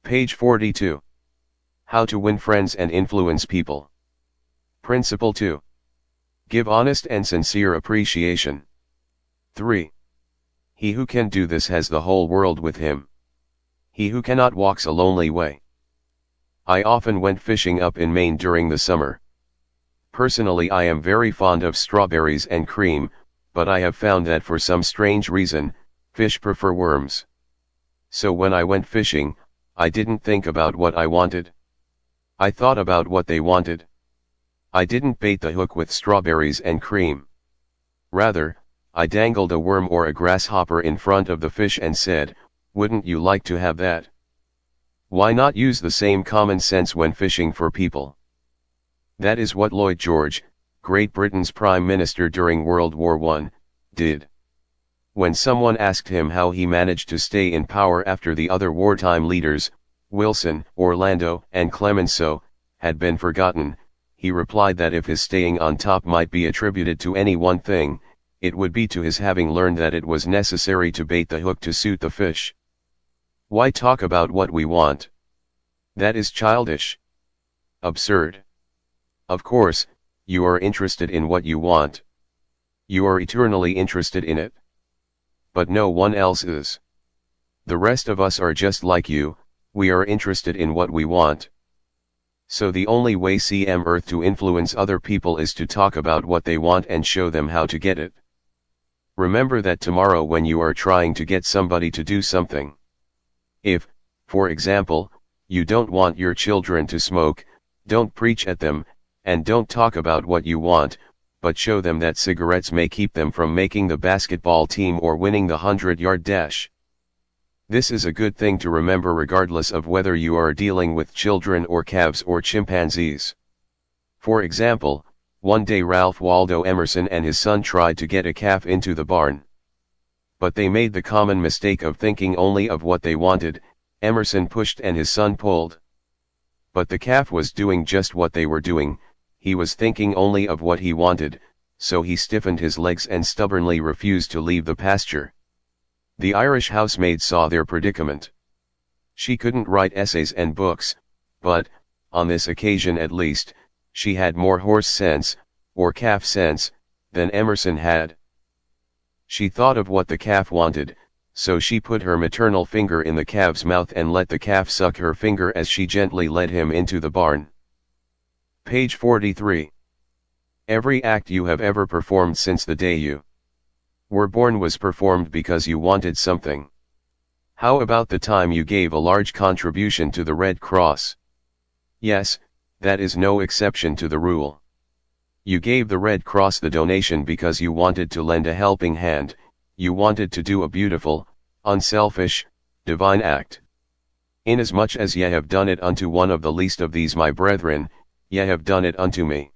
Page 42. How to win friends and influence people. Principle 2. Give honest and sincere appreciation. 3. He who can do this has the whole world with him. He who cannot walks a lonely way. I often went fishing up in Maine during the summer. Personally, I am very fond of strawberries and cream, but I have found that for some strange reason, fish prefer worms. So when I went fishing, I didn't think about what I wanted. I thought about what they wanted. I didn't bait the hook with strawberries and cream. Rather, I dangled a worm or a grasshopper in front of the fish and said, "Wouldn't you like to have that?" Why not use the same common sense when fishing for people? That is what Lloyd George, Great Britain's Prime Minister during World War I, did. When someone asked him how he managed to stay in power after the other wartime leaders, Wilson, Orlando, and Clemenceau, had been forgotten, he replied that if his staying on top might be attributed to any one thing, it would be to his having learned that it was necessary to bait the hook to suit the fish. Why talk about what we want? That is childish. Absurd. Of course, you are interested in what you want. You are eternally interested in it. But no one else is. The rest of us are just like you, we are interested in what we want. So the only way CM Earth to influence other people is to talk about what they want and show them how to get it. Remember that tomorrow when you are trying to get somebody to do something. If, for example, you don't want your children to smoke, don't preach at them, and don't talk about what you want, but show them that cigarettes may keep them from making the basketball team or winning the 100-yard dash. This is a good thing to remember regardless of whether you are dealing with children or calves or chimpanzees. For example, one day Ralph Waldo Emerson and his son tried to get a calf into the barn. But they made the common mistake of thinking only of what they wanted. Emerson pushed and his son pulled. But the calf was doing just what they were doing, he was thinking only of what he wanted, so he stiffened his legs and stubbornly refused to leave the pasture. The Irish housemaid saw their predicament. She couldn't write essays and books, but, on this occasion at least, she had more horse sense, or calf sense, than Emerson had. She thought of what the calf wanted, so she put her maternal finger in the calf's mouth and let the calf suck her finger as she gently led him into the barn. Page 43. Every act you have ever performed since the day you were born was performed because you wanted something. How about the time you gave a large contribution to the Red Cross? Yes, that is no exception to the rule. You gave the Red Cross the donation because you wanted to lend a helping hand, you wanted to do a beautiful, unselfish, divine act. Inasmuch as ye have done it unto one of the least of these my brethren, ye have done it unto me.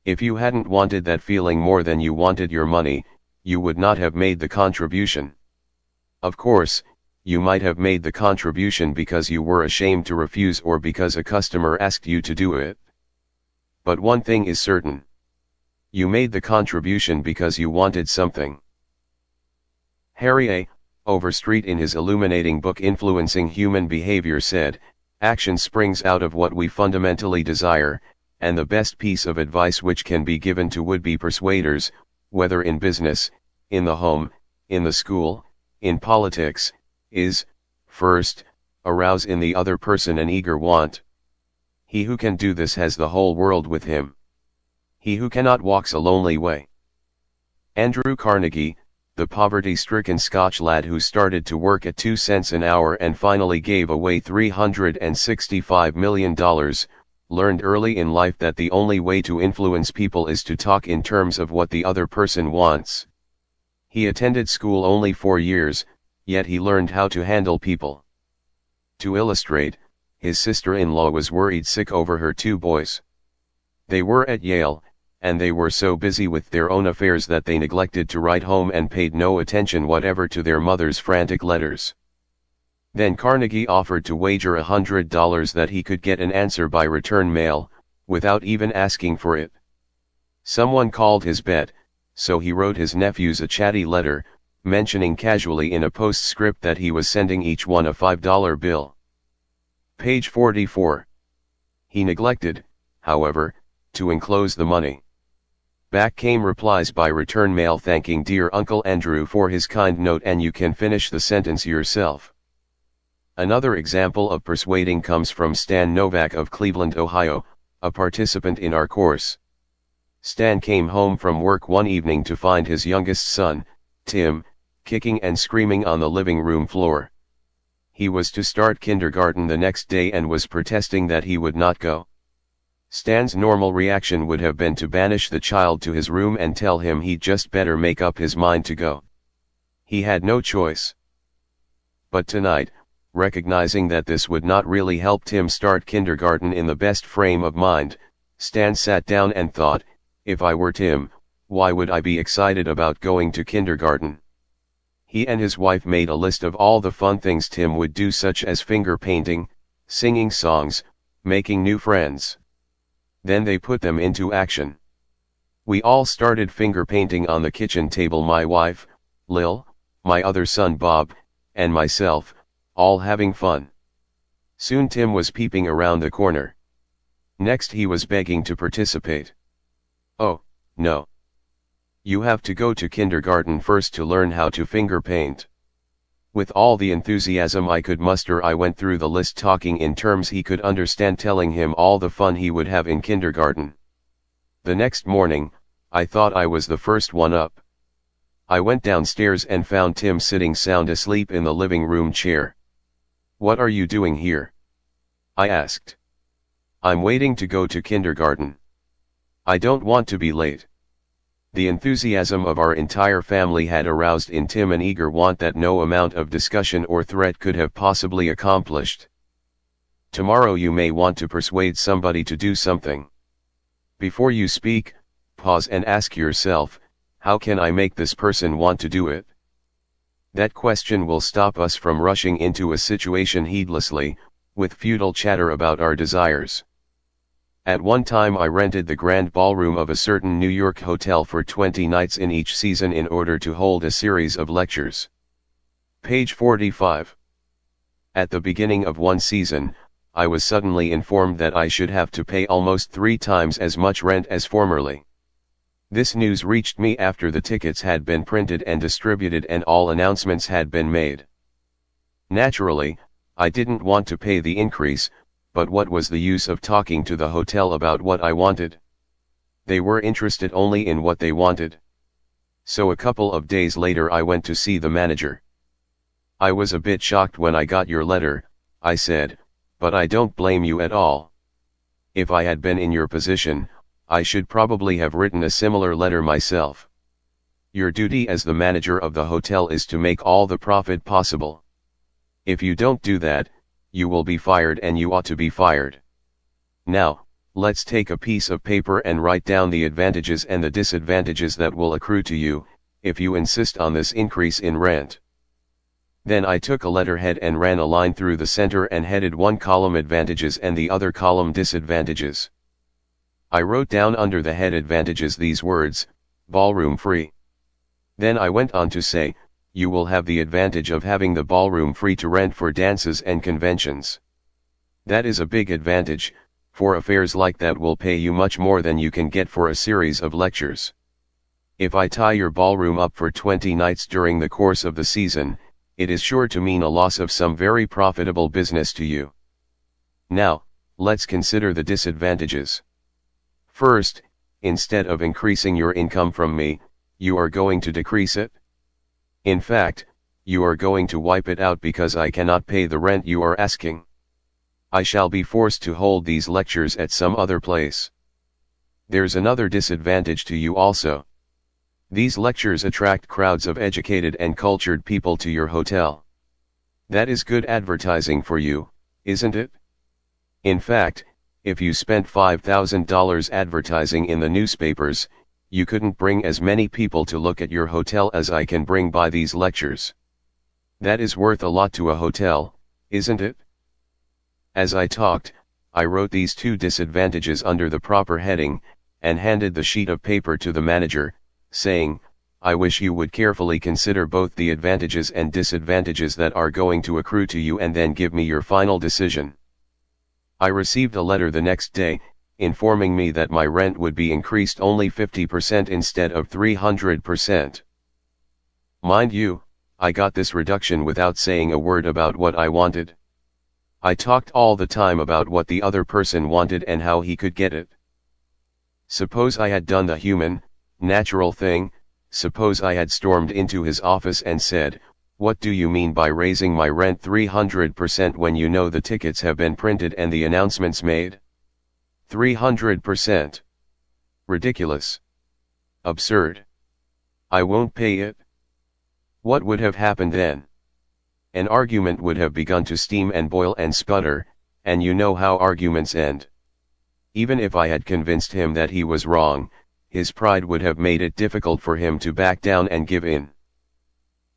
If you hadn't wanted that feeling more than you wanted your money, you would not have made the contribution. Of course, you might have made the contribution because you were ashamed to refuse or because a customer asked you to do it. But one thing is certain. You made the contribution because you wanted something. Harry A. Overstreet in his illuminating book Influencing Human Behavior said, "Action springs out of what we fundamentally desire, and the best piece of advice which can be given to would-be persuaders, whether in business, in the home, in the school, in politics, is, first, arouse in the other person an eager want. He who can do this has the whole world with him. He who cannot walks a lonely way." Andrew Carnegie, the poverty-stricken Scotch lad who started to work at 2 cents an hour and finally gave away $365 million, learned early in life that the only way to influence people is to talk in terms of what the other person wants. He attended school only 4 years, yet he learned how to handle people. To illustrate, his sister-in-law was worried sick over her 2 boys. They were at Yale, and they were so busy with their own affairs that they neglected to write home and paid no attention whatever to their mother's frantic letters. Then Carnegie offered to wager $100 that he could get an answer by return mail, without even asking for it. Someone called his bet, so he wrote his nephews a chatty letter, mentioning casually in a postscript that he was sending each one a $5 bill. Page 44. He neglected, however, to enclose the money. Back came replies by return mail thanking dear Uncle Andrew for his kind note, and you can finish the sentence yourself. Another example of persuading comes from Stan Novak of Cleveland, Ohio, a participant in our course. Stan came home from work one evening to find his youngest son, Tim, kicking and screaming on the living room floor. He was to start kindergarten the next day and was protesting that he would not go. Stan's normal reaction would have been to banish the child to his room and tell him he'd just better make up his mind to go. He had no choice. But tonight, recognizing that this would not really help Tim start kindergarten in the best frame of mind, Stan sat down and thought, if I were Tim, why would I be excited about going to kindergarten? He and his wife made a list of all the fun things Tim would do, such as finger painting, singing songs, making new friends. Then they put them into action. We all started finger painting on the kitchen table, my wife, Lil, my other son Bob, and myself, all having fun. Soon Tim was peeping around the corner. Next he was begging to participate. Oh, no. You have to go to kindergarten first to learn how to finger paint. With all the enthusiasm I could muster, I went through the list, talking in terms he could understand, telling him all the fun he would have in kindergarten. The next morning, I thought I was the first one up. I went downstairs and found Tim sitting sound asleep in the living room chair. What are you doing here? I asked. I'm waiting to go to kindergarten. I don't want to be late. The enthusiasm of our entire family had aroused in Tim an eager want that no amount of discussion or threat could have possibly accomplished. Tomorrow you may want to persuade somebody to do something. Before you speak, pause and ask yourself, how can I make this person want to do it? That question will stop us from rushing into a situation heedlessly, with futile chatter about our desires. At one time I rented the grand ballroom of a certain New York hotel for 20 nights in each season in order to hold a series of lectures. Page 45. At the beginning of one season, I was suddenly informed that I should have to pay almost 3 times as much rent as formerly. This news reached me after the tickets had been printed and distributed and all announcements had been made. Naturally, I didn't want to pay the increase, but what was the use of talking to the hotel about what I wanted? They were interested only in what they wanted. So a couple of days later I went to see the manager. I was a bit shocked when I got your letter, I said, but I don't blame you at all. If I had been in your position, I should probably have written a similar letter myself. Your duty as the manager of the hotel is to make all the profit possible. If you don't do that, you will be fired, and you ought to be fired. Now, let's take a piece of paper and write down the advantages and the disadvantages that will accrue to you, if you insist on this increase in rent. Then I took a letterhead and ran a line through the center and headed one column advantages and the other column disadvantages. I wrote down under the head advantages these words, ballroom free. Then I went on to say, you will have the advantage of having the ballroom free to rent for dances and conventions. That is a big advantage, for affairs like that will pay you much more than you can get for a series of lectures. If I tie your ballroom up for 20 nights during the course of the season, it is sure to mean a loss of some very profitable business to you. Now, let's consider the disadvantages. First, instead of increasing your income from me, you are going to decrease it. In fact, you are going to wipe it out because I cannot pay the rent you are asking. I shall be forced to hold these lectures at some other place. There's another disadvantage to you also. These lectures attract crowds of educated and cultured people to your hotel. That is good advertising for you, isn't it? In fact, if you spent $5,000 advertising in the newspapers, you couldn't bring as many people to look at your hotel as I can bring by these lectures. That is worth a lot to a hotel, isn't it? As I talked, I wrote these 2 disadvantages under the proper heading, and handed the sheet of paper to the manager, saying, I wish you would carefully consider both the advantages and disadvantages that are going to accrue to you and then give me your final decision. I received a letter the next day, informing me that my rent would be increased only 50% instead of 300%. Mind you, I got this reduction without saying a word about what I wanted. I talked all the time about what the other person wanted and how he could get it. Suppose I had done the human, natural thing. Suppose I had stormed into his office and said, "What do you mean by raising my rent 300% when you know the tickets have been printed and the announcements made? 300%. Ridiculous. Absurd. I won't pay it." What would have happened then? An argument would have begun to steam and boil and sputter, and you know how arguments end. Even if I had convinced him that he was wrong, his pride would have made it difficult for him to back down and give in.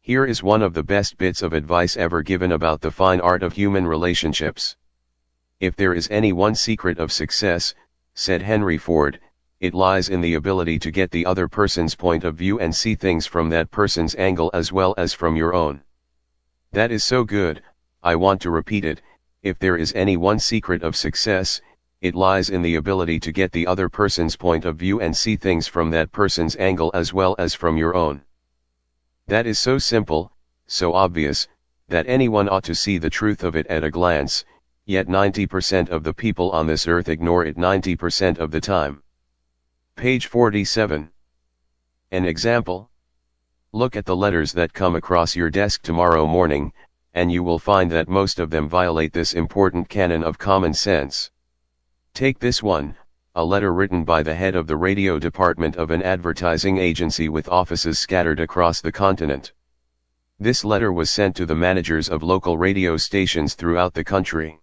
Here is one of the best bits of advice ever given about the fine art of human relationships. If there is any one secret of success, said Henry Ford, it lies in the ability to get the other person's point of view and see things from that person's angle as well as from your own. That is so good, I want to repeat it. If there is any one secret of success, it lies in the ability to get the other person's point of view and see things from that person's angle as well as from your own. That is so simple, so obvious, that anyone ought to see the truth of it at a glance, yet 90% of the people on this earth ignore it 90% of the time. Page 47. An example? Look at the letters that come across your desk tomorrow morning, and you will find that most of them violate this important canon of common sense. Take this one, a letter written by the head of the radio department of an advertising agency with offices scattered across the continent. This letter was sent to the managers of local radio stations throughout the country.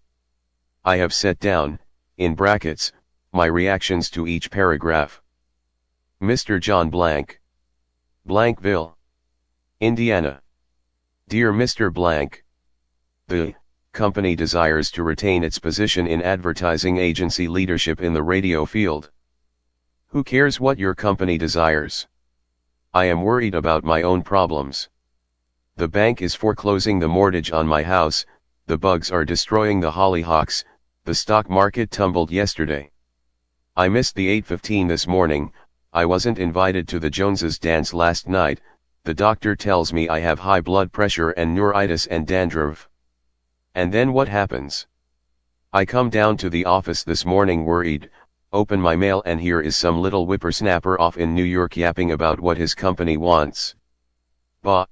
I have set down, in brackets, my reactions to each paragraph. Mr. John Blank, Blankville, Indiana. Dear Mr. Blank, the company desires to retain its position in advertising agency leadership in the radio field. Who cares what your company desires? I am worried about my own problems. The bank is foreclosing the mortgage on my house, the bugs are destroying the hollyhocks, the stock market tumbled yesterday. I missed the 8:15 this morning, I wasn't invited to the Joneses' dance last night, the doctor tells me I have high blood pressure and neuritis and dandruff. And then what happens? I come down to the office this morning worried, open my mail and here is some little whippersnapper off in New York yapping about what his company wants. Bah!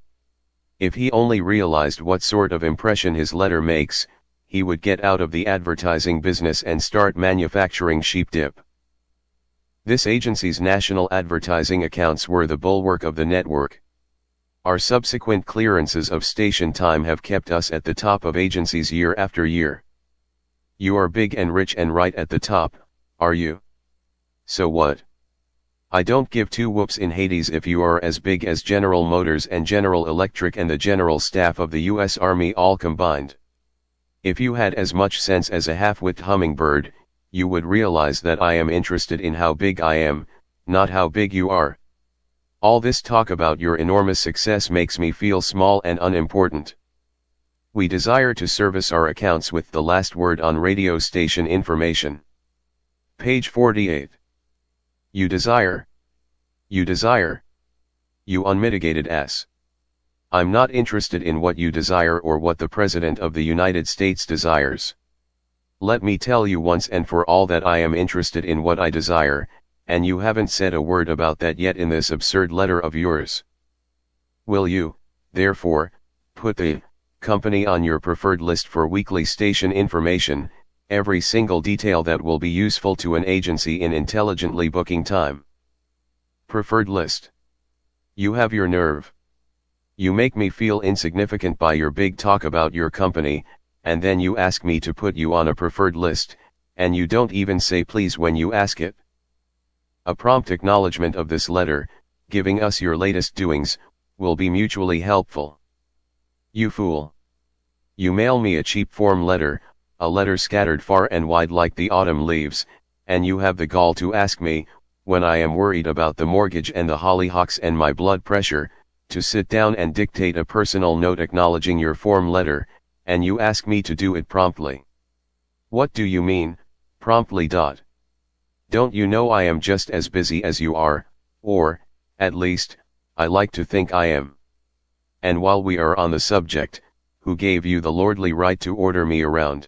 If he only realized what sort of impression his letter makes, he would get out of the advertising business and start manufacturing sheep dip. This agency's national advertising accounts were the bulwark of the network. Our subsequent clearances of station time have kept us at the top of agencies year after year. You are big and rich and right at the top, are you? So what? I don't give two whoops in Hades if you are as big as General Motors and General Electric and the General Staff of the U.S. Army all combined. If you had as much sense as a half-witted hummingbird, you would realize that I am interested in how big I am, not how big you are. All this talk about your enormous success makes me feel small and unimportant. We desire to service our accounts with the last word on radio station information. Page 48. You desire. You desire. You unmitigated ass. I'm not interested in what you desire or what the President of the United States desires. Let me tell you once and for all that I am interested in what I desire, and you haven't said a word about that yet in this absurd letter of yours. Will you, therefore, put the company on your preferred list for weekly station information, every single detail that will be useful to an agency in intelligently booking time? Preferred list. You have your nerve. You make me feel insignificant by your big talk about your company, and then you ask me to put you on a preferred list, and you don't even say please when you ask it. A prompt acknowledgement of this letter, giving us your latest doings, will be mutually helpful. You fool. You mail me a cheap form letter, a letter scattered far and wide like the autumn leaves, and you have the gall to ask me, when I am worried about the mortgage and the hollyhocks and my blood pressure, to sit down and dictate a personal note acknowledging your form letter, and you ask me to do it promptly. What do you mean, promptly. Don't you know I am just as busy as you are, or, at least, I like to think I am. And while we are on the subject, who gave you the lordly right to order me around?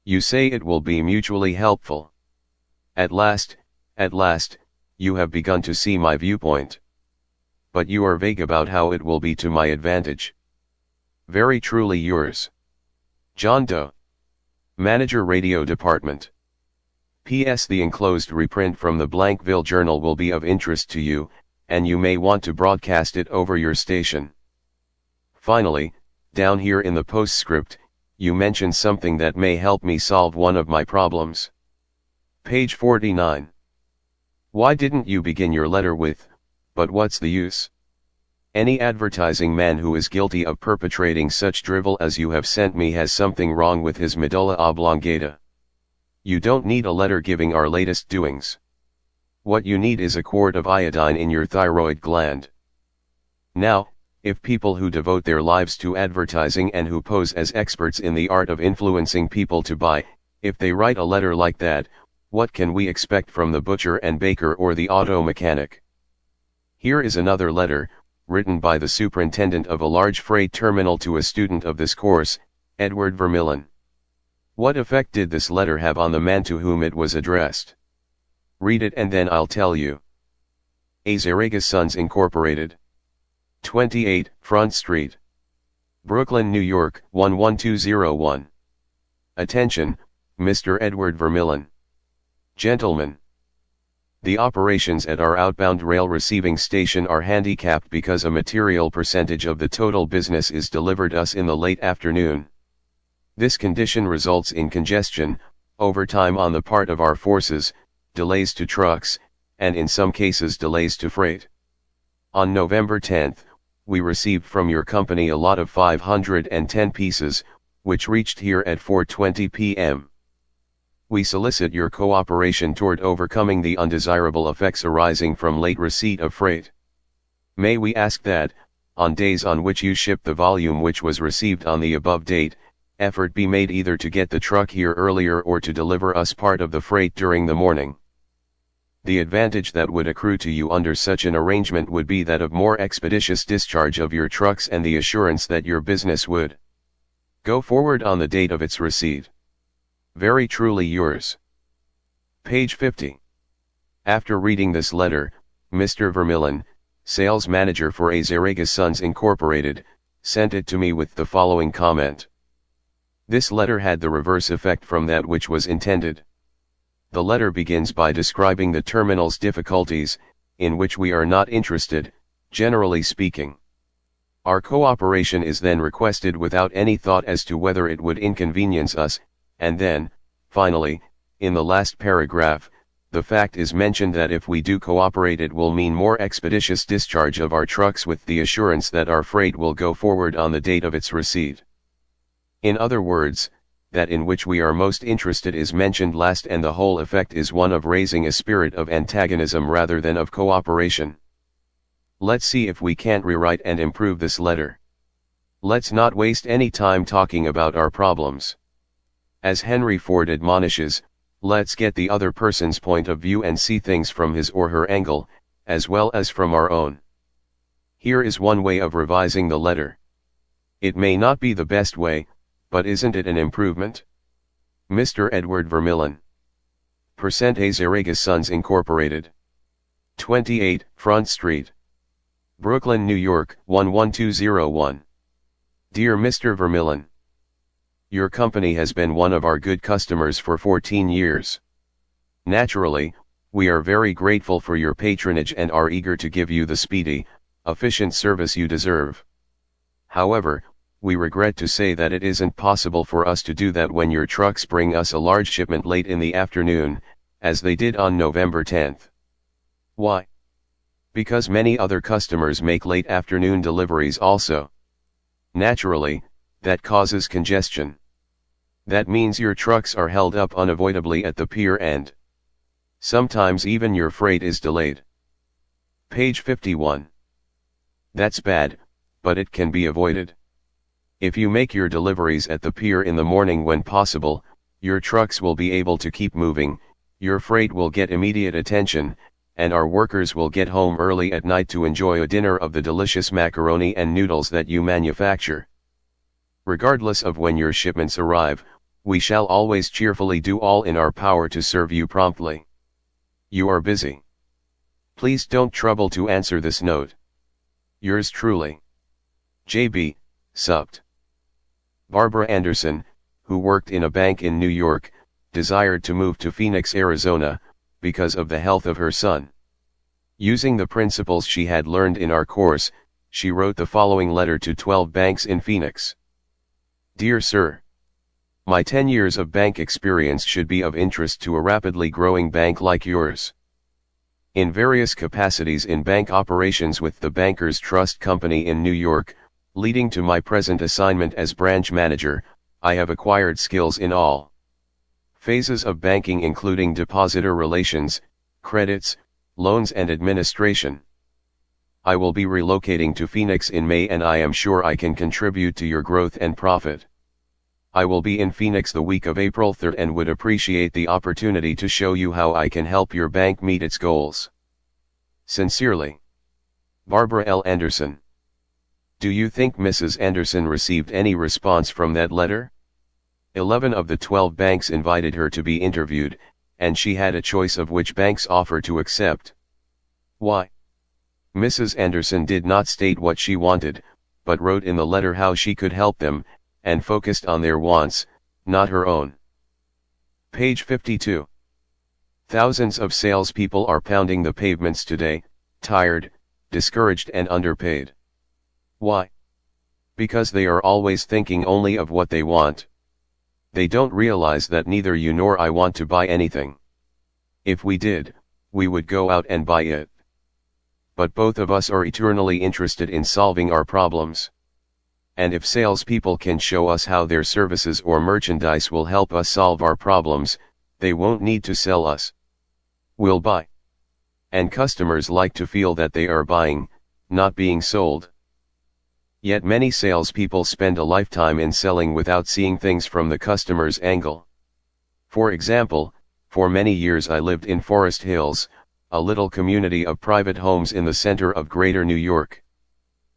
You say it will be mutually helpful. At last, you have begun to see my viewpoint. But you are vague about how it will be to my advantage. Very truly yours, John Doe, Manager, Radio Department. P.S. The enclosed reprint from the Blankville Journal will be of interest to you, and you may want to broadcast it over your station. Finally, down here in the postscript, you mention something that may help me solve one of my problems. Page 49. Why didn't you begin your letter with, "But what's the use"? Any advertising man who is guilty of perpetrating such drivel as you have sent me has something wrong with his medulla oblongata. You don't need a letter giving our latest doings. What you need is a quart of iodine in your thyroid gland. Now, if people who devote their lives to advertising and who pose as experts in the art of influencing people to buy, if they write a letter like that, what can we expect from the butcher and baker or the auto mechanic? Here is another letter, written by the superintendent of a large freight terminal to a student of this course, Edward Vermillion. What effect did this letter have on the man to whom it was addressed? Read it and then I'll tell you. A. Zaragoza Sons Incorporated. 28 Front Street, Brooklyn, New York 11201. Attention, Mr. Edward Vermillion. Gentlemen. The operations at our outbound rail receiving station are handicapped because a material percentage of the total business is delivered us in the late afternoon. This condition results in congestion, overtime on the part of our forces, delays to trucks, and in some cases delays to freight. On November 10th, we received from your company a lot of 510 pieces, which reached here at 4:20 p.m. We solicit your cooperation toward overcoming the undesirable effects arising from late receipt of freight. May we ask that, on days on which you ship the volume which was received on the above date, effort be made either to get the truck here earlier or to deliver us part of the freight during the morning. The advantage that would accrue to you under such an arrangement would be that of more expeditious discharge of your trucks and the assurance that your business would go forward on the date of its receipt. Very truly yours. Page 50. After reading this letter, Mr. Vermillion, sales manager for A. Zaragoza Sons Incorporated, sent it to me with the following comment. This letter had the reverse effect from that which was intended. The letter begins by describing the terminal's difficulties, in which we are not interested, generally speaking. Our cooperation is then requested without any thought as to whether it would inconvenience us, and then, finally, in the last paragraph, the fact is mentioned that if we do cooperate it will mean more expeditious discharge of our trucks with the assurance that our freight will go forward on the date of its receipt. In other words, that in which we are most interested is mentioned last, and the whole effect is one of raising a spirit of antagonism rather than of cooperation. Let's see if we can't rewrite and improve this letter. Let's not waste any time talking about our problems. As Henry Ford admonishes, let's get the other person's point of view and see things from his or her angle, as well as from our own. Here is one way of revising the letter. It may not be the best way, but isn't it an improvement? Mr. Edward Vermillion. Percent A. Zaragoza Sons Incorporated. 28 Front Street, Brooklyn, New York 11201. Dear Mr. Vermillion. Your company has been one of our good customers for 14 years. Naturally, we are very grateful for your patronage and are eager to give you the speedy, efficient service you deserve. However, we regret to say that it isn't possible for us to do that when your trucks bring us a large shipment late in the afternoon, as they did on November 10th. Why? Because many other customers make late afternoon deliveries also. Naturally, that causes congestion. That means your trucks are held up unavoidably at the pier and sometimes even your freight is delayed. Page 51. That's bad, but it can be avoided. If you make your deliveries at the pier in the morning when possible, Your trucks will be able to keep moving, your freight will get immediate attention, and our workers will get home early at night to enjoy a dinner of the delicious macaroni and noodles that you manufacture. Regardless of when your shipments arrive, we shall always cheerfully do all in our power to serve you promptly. You are busy. Please don't trouble to answer this note. Yours truly. J.B., Supt. Barbara Anderson, who worked in a bank in New York, desired to move to Phoenix, Arizona, because of the health of her son. Using the principles she had learned in our course, she wrote the following letter to 12 banks in Phoenix. Dear Sir, my 10 years of bank experience should be of interest to a rapidly growing bank like yours. In various capacities in bank operations with the Bankers Trust Company in New York, leading to my present assignment as branch manager, I have acquired skills in all phases of banking, including depositor relations, credits, loans and administration. I will be relocating to Phoenix in May and I am sure I can contribute to your growth and profit. I will be in Phoenix the week of April 3rd and would appreciate the opportunity to show you how I can help your bank meet its goals. Sincerely, Barbara L. Anderson. Do you think Mrs. Anderson received any response from that letter? 11 of the 12 banks invited her to be interviewed, and she had a choice of which banks offer to accept. Why? Mrs. Anderson did not state what she wanted, but wrote in the letter how she could help them, and focused on their wants, not her own. Page 52. Thousands of salespeople are pounding the pavements today, tired, discouraged and underpaid. Why? Because they are always thinking only of what they want. They don't realize that neither you nor I want to buy anything. If we did, we would go out and buy it. But both of us are eternally interested in solving our problems. And if salespeople can show us how their services or merchandise will help us solve our problems, they won't need to sell us. We'll buy. And customers like to feel that they are buying, not being sold. Yet many salespeople spend a lifetime in selling without seeing things from the customer's angle. For example, for many years I lived in Forest Hills, a little community of private homes in the center of Greater New York.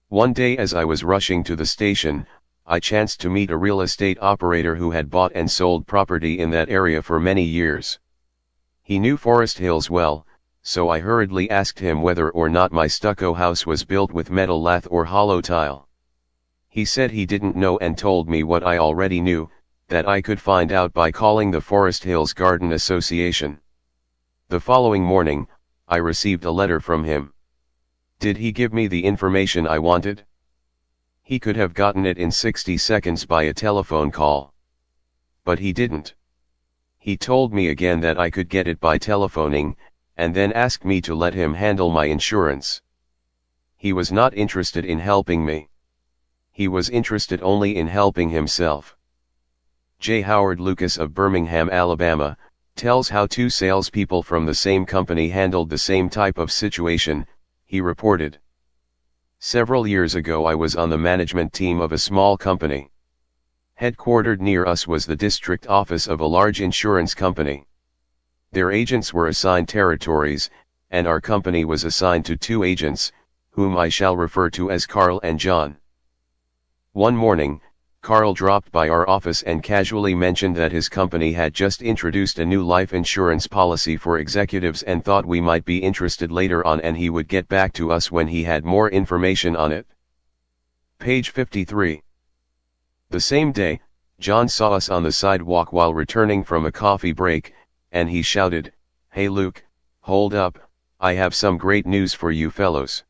One day as I was rushing to the station, I chanced to meet a real estate operator who had bought and sold property in that area for many years. He knew Forest Hills well, so I hurriedly asked him whether or not my stucco house was built with metal lath or hollow tile. He said he didn't know and told me what I already knew, that I could find out by calling the Forest Hills Garden Association. The following morning, I received a letter from him. Did he give me the information I wanted? He could have gotten it in 60 seconds by a telephone call. But he didn't. He told me again that I could get it by telephoning, and then asked me to let him handle my insurance. He was not interested in helping me. He was interested only in helping himself. J. Howard Lucas of Birmingham, Alabama, tells how two salespeople from the same company handled the same type of situation. He reported, "Several years ago I was on the management team of a small company. Headquartered near us was the district office of a large insurance company. Their agents were assigned territories, and our company was assigned to two agents, whom I shall refer to as Carl and John. One morning, Carl dropped by our office and casually mentioned that his company had just introduced a new life insurance policy for executives and thought we might be interested later on, and he would get back to us when he had more information on it." Page 53. The same day, John saw us on the sidewalk while returning from a coffee break, and he shouted, "Hey Luke, hold up, I have some great news for you fellows."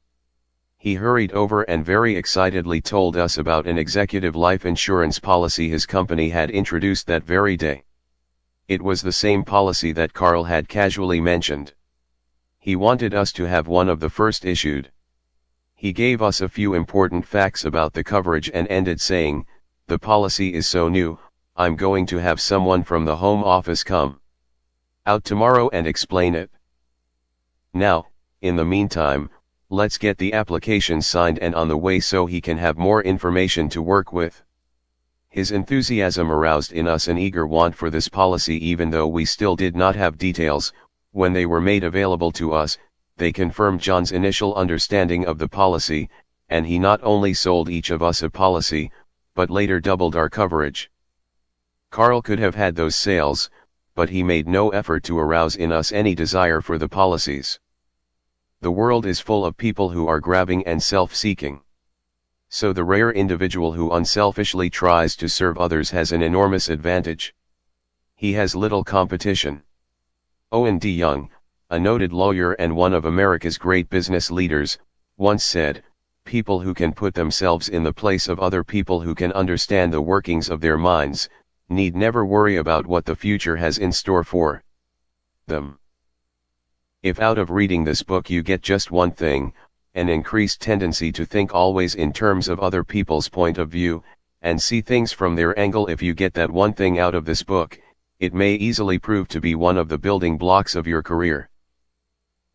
He hurried over and very excitedly told us about an executive life insurance policy his company had introduced that very day. It was the same policy that Carl had casually mentioned. He wanted us to have one of the first issued. He gave us a few important facts about the coverage and ended saying, "The policy is so new, I'm going to have someone from the home office come out tomorrow and explain it. Now, in the meantime, let's get the application signed and on the way so he can have more information to work with." His enthusiasm aroused in us an eager want for this policy even though we still did not have details. When they were made available to us, they confirmed John's initial understanding of the policy, and he not only sold each of us a policy, but later doubled our coverage. Carl could have had those sales, but he made no effort to arouse in us any desire for the policies. The world is full of people who are grabbing and self-seeking. So the rare individual who unselfishly tries to serve others has an enormous advantage. He has little competition. Owen D. Young, a noted lawyer and one of America's great business leaders, once said, "People who can put themselves in the place of other people who can understand the workings of their minds, need never worry about what the future has in store for them." If out of reading this book you get just one thing, an increased tendency to think always in terms of other people's point of view, and see things from their angle, if you get that one thing out of this book, it may easily prove to be one of the building blocks of your career.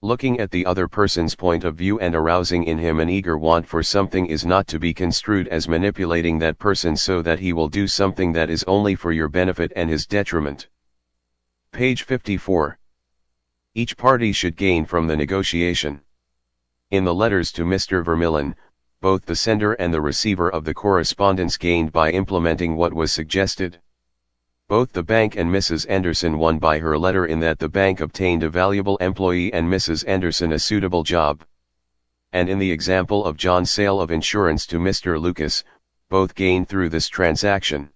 Looking at the other person's point of view and arousing in him an eager want for something is not to be construed as manipulating that person so that he will do something that is only for your benefit and his detriment. Page 54. Each party should gain from the negotiation. In the letters to Mr. Vermillion, both the sender and the receiver of the correspondence gained by implementing what was suggested. Both the bank and Mrs. Anderson won by her letter in that the bank obtained a valuable employee and Mrs. Anderson a suitable job. And in the example of John's sale of insurance to Mr. Lucas, both gained through this transaction.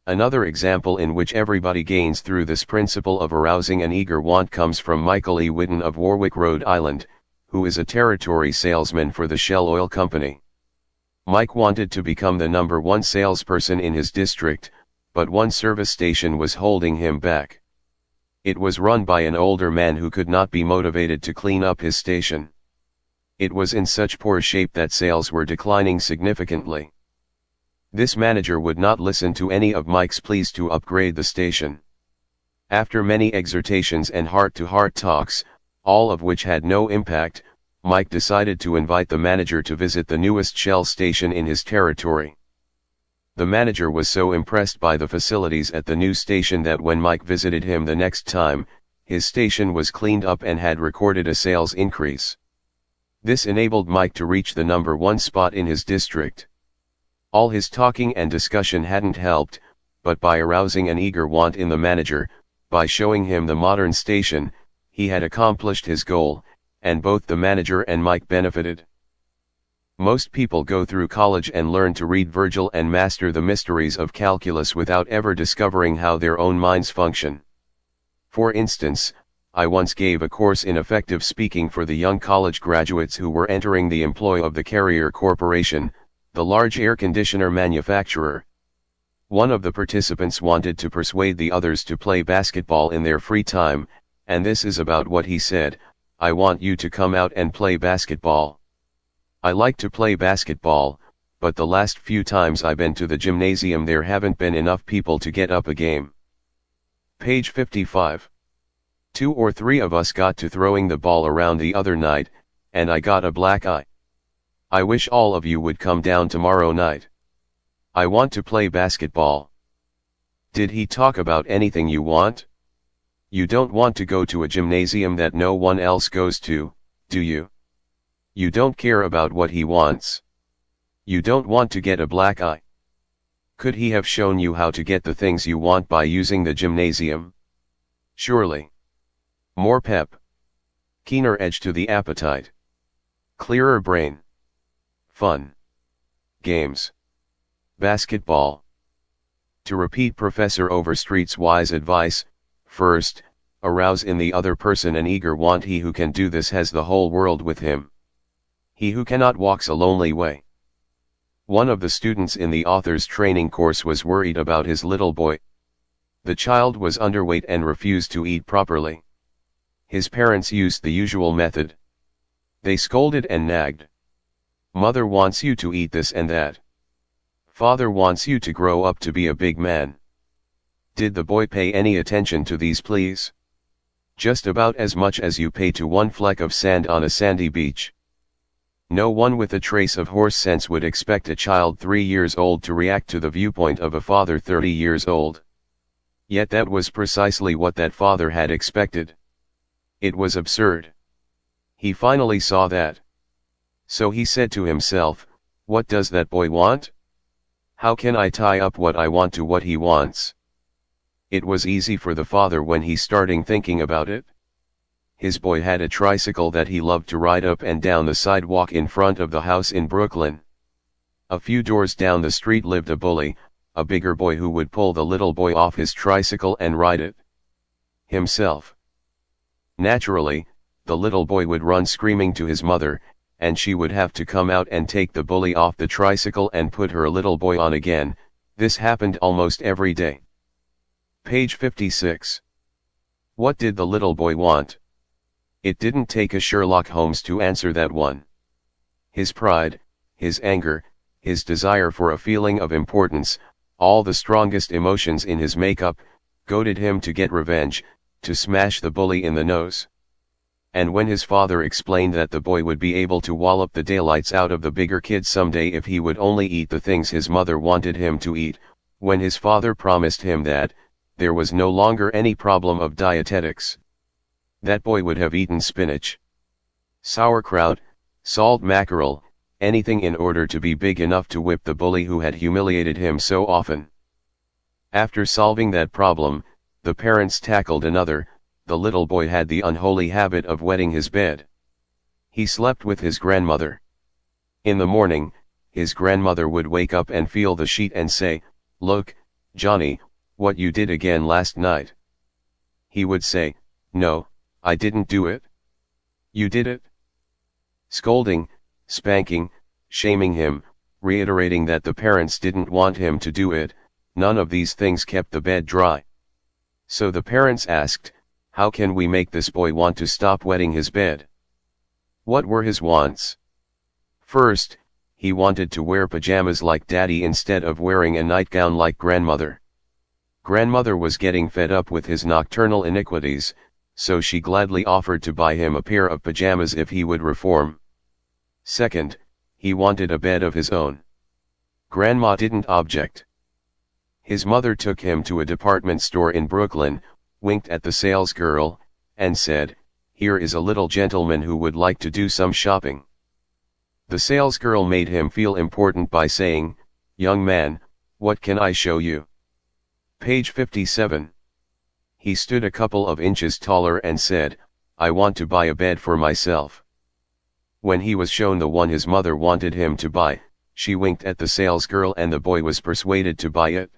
Another example in which everybody gains through this principle of arousing an eager want comes from Michael E. Whitten of Warwick, Rhode Island, who is a territory salesman for the Shell Oil Company. Mike wanted to become the number one salesperson in his district, but one service station was holding him back. It was run by an older man who could not be motivated to clean up his station. It was in such poor shape that sales were declining significantly. This manager would not listen to any of Mike's pleas to upgrade the station. After many exhortations and heart-to-heart talks, all of which had no impact, Mike decided to invite the manager to visit the newest Shell station in his territory. The manager was so impressed by the facilities at the new station that when Mike visited him the next time, his station was cleaned up and had recorded a sales increase. This enabled Mike to reach the number one spot in his district. All his talking and discussion hadn't helped, but by arousing an eager want in the manager, by showing him the modern station, he had accomplished his goal, and both the manager and Mike benefited. Most people go through college and learn to read Virgil and master the mysteries of calculus without ever discovering how their own minds function. For instance, I once gave a course in effective speaking for the young college graduates who were entering the employ of the Carrier Corporation, the large air conditioner manufacturer. One of the participants wanted to persuade the others to play basketball in their free time, and this is about what he said: "I want you to come out and play basketball. I like to play basketball, but the last few times I've been to the gymnasium there haven't been enough people to get up a game." Page 55. 2 or 3 of us got to throwing the ball around the other night, and I got a black eye. I wish all of you would come down tomorrow night. I want to play basketball. Did he talk about anything you want? You don't want to go to a gymnasium that no one else goes to, do you? You don't care about what he wants. You don't want to get a black eye. Could he have shown you how to get the things you want by using the gymnasium? Surely. More pep. Keener edge to the appetite. Clearer brain. Fun. Games. Basketball. To repeat Professor Overstreet's wise advice, first, arouse in the other person an eager want. He who can do this has the whole world with him. He who cannot walks a lonely way. One of the students in the author's training course was worried about his little boy. The child was underweight and refused to eat properly. His parents used the usual method. They scolded and nagged. Mother wants you to eat this and that. Father wants you to grow up to be a big man. Did the boy pay any attention to these pleas? Just about as much as you pay to one fleck of sand on a sandy beach. No one with a trace of horse sense would expect a child 3 years old to react to the viewpoint of a father 30 years old. Yet that was precisely what that father had expected. It was absurd. He finally saw that. So he said to himself, "What does that boy want? How can I tie up what I want to what he wants?" It was easy for the father when he started thinking about it. His boy had a tricycle that he loved to ride up and down the sidewalk in front of the house in Brooklyn. A few doors down the street lived a bully, a bigger boy who would pull the little boy off his tricycle and ride it himself. Naturally, the little boy would run screaming to his mother, and she would have to come out and take the bully off the tricycle and put her little boy on again. This happened almost every day. Page 56. What did the little boy want? It didn't take a Sherlock Holmes to answer that one. His pride, his anger, his desire for a feeling of importance, all the strongest emotions in his makeup, goaded him to get revenge, to smash the bully in the nose. And when his father explained that the boy would be able to wallop the daylights out of the bigger kid someday if he would only eat the things his mother wanted him to eat, when his father promised him that there was no longer any problem of dietetics, that boy would have eaten spinach, sauerkraut, salt mackerel, anything in order to be big enough to whip the bully who had humiliated him so often. After solving that problem, the parents tackled another. The little boy had the unholy habit of wetting his bed. He slept with his grandmother. In the morning, his grandmother would wake up and feel the sheet and say, "Look, Johnny, what you did again last night." He would say, "No, I didn't do it." "You did it." Scolding, spanking, shaming him, reiterating that the parents didn't want him to do it, none of these things kept the bed dry. So the parents asked, "How can we make this boy want to stop wetting his bed?" What were his wants? First, he wanted to wear pajamas like daddy instead of wearing a nightgown like grandmother. Grandmother was getting fed up with his nocturnal iniquities, so she gladly offered to buy him a pair of pajamas if he would reform. Second, he wanted a bed of his own. Grandma didn't object. His mother took him to a department store in Brooklyn, winked at the salesgirl, and said, "Here is a little gentleman who would like to do some shopping." The salesgirl made him feel important by saying, "Young man, what can I show you?" Page 57. He stood a couple of inches taller and said, "I want to buy a bed for myself." When he was shown the one his mother wanted him to buy, she winked at the salesgirl and the boy was persuaded to buy it.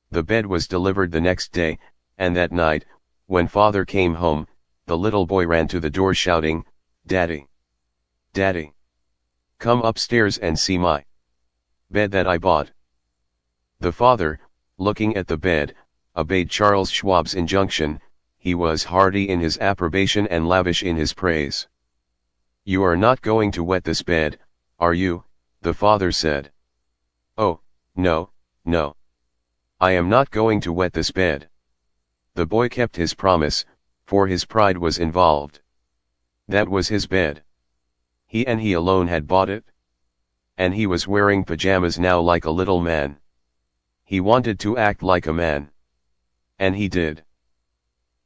The bed was delivered the next day, and that night, when father came home, the little boy ran to the door shouting, "Daddy! Daddy! Come upstairs and see my bed that I bought." The father, looking at the bed, obeyed Charles Schwab's injunction. He was hearty in his approbation and lavish in his praise. "You are not going to wet this bed, are you?" the father said. "Oh, no, no. I am not going to wet this bed." The boy kept his promise, for his pride was involved. That was his bed. He and he alone had bought it. And he was wearing pajamas now like a little man. He wanted to act like a man. And he did.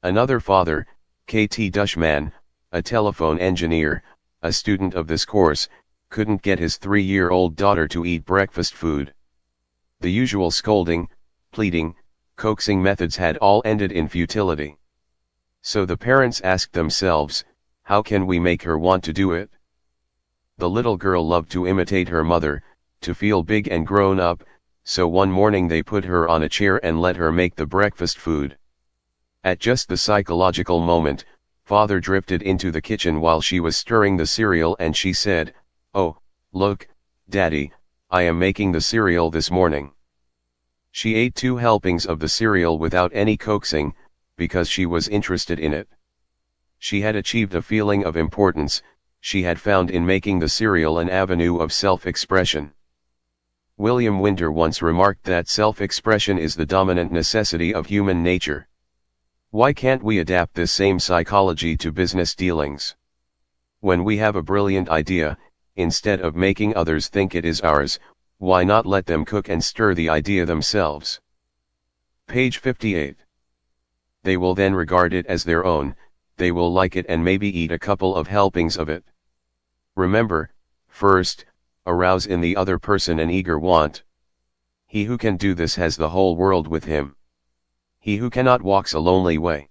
Another father, K.T. Dushman, a telephone engineer, a student of this course, couldn't get his 3-year-old daughter to eat breakfast food. The usual scolding, pleading, coaxing methods had all ended in futility. So the parents asked themselves, how can we make her want to do it? The little girl loved to imitate her mother, to feel big and grown up, so one morning they put her on a chair and let her make the breakfast food. At just the psychological moment, father drifted into the kitchen while she was stirring the cereal and she said, "Oh, look, Daddy, I am making the cereal this morning." She ate 2 helpings of the cereal without any coaxing, because she was interested in it. She had achieved a feeling of importance. She had found in making the cereal an avenue of self-expression. William Winter once remarked that self-expression is the dominant necessity of human nature. Why can't we adapt this same psychology to business dealings? When we have a brilliant idea, instead of making others think it is ours, why not let them cook and stir the idea themselves? Page 58. They will then regard it as their own, they will like it and maybe eat a couple of helpings of it. Remember, first, arouse in the other person an eager want. He who can do this has the whole world with him. He who cannot walks a lonely way.